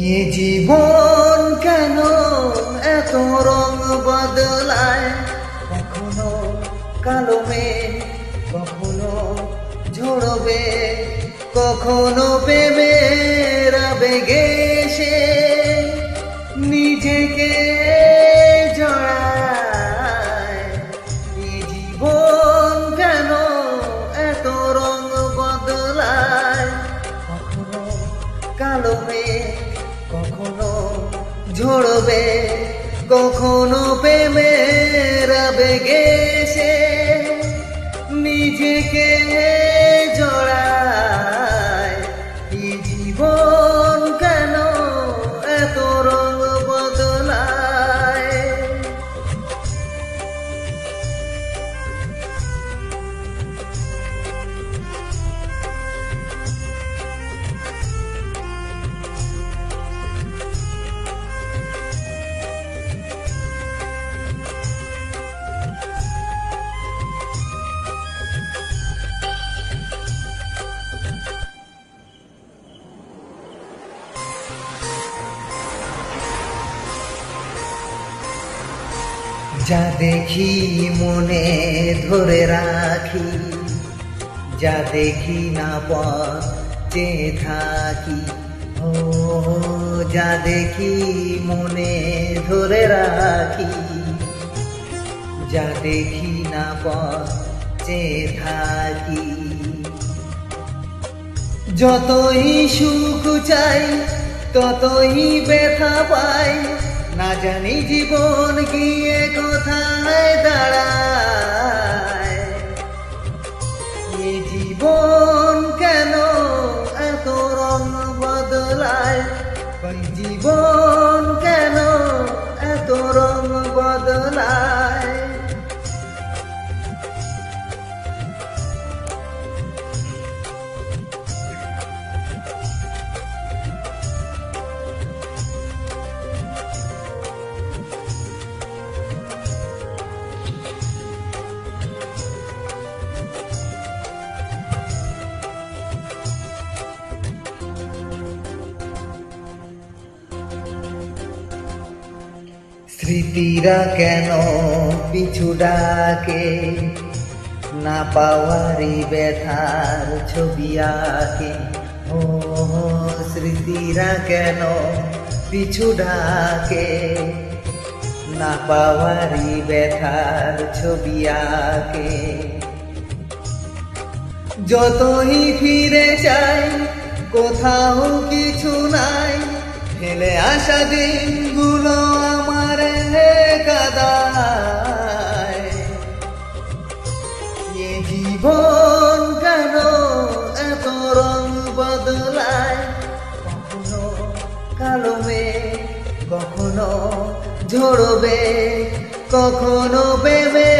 এ জীবন কেন এত রং বদলায়, কখনো কালো মেঘ, কখনো ঝরবে, কখনো প্রেমের আবেগে সে নিজেকে জড়ায়। এ জীবন কেন এত রং বদলায়, কখনো কালো মেঘ, কখনো ঝরবে, কখনো প্রেমের আবেগে সে নিজেকে জড়ায়। এই জীবন কেন এত রং বদলায়। যা দেখি মনে ধরে রাখি, যা দেখি না পথে থাকি। ও যা দেখি মনে ধরে রাখি, যা দেখি না পথে থাকি। যতই সুখ চাই ততই ব্যথা পাই, না জানি জীবন গিয়ে কোথায় দাঁড়ায়। এ জীবন কেন এত রং বদলায়, ওই জীবন কেন এত রং বদলায়। স্মৃতিরা কেন পিছু ডাকে, না পাওয়ারি ব্যথার ছবি আঁকে। ও স্মৃতিরা কেন পিছু ডাকে, না পাওয়ারি ব্যথার ছবি আঁকে। যতই ফিরে চাই কোথাও কিছু নাই, ফেলে আসা দিনগুলো আমার কাদায়। এ জীবন কেন এত রং বদলায়, কখনো কালো মেঘ, কখনো ঝরবে, কখনো প্রেমে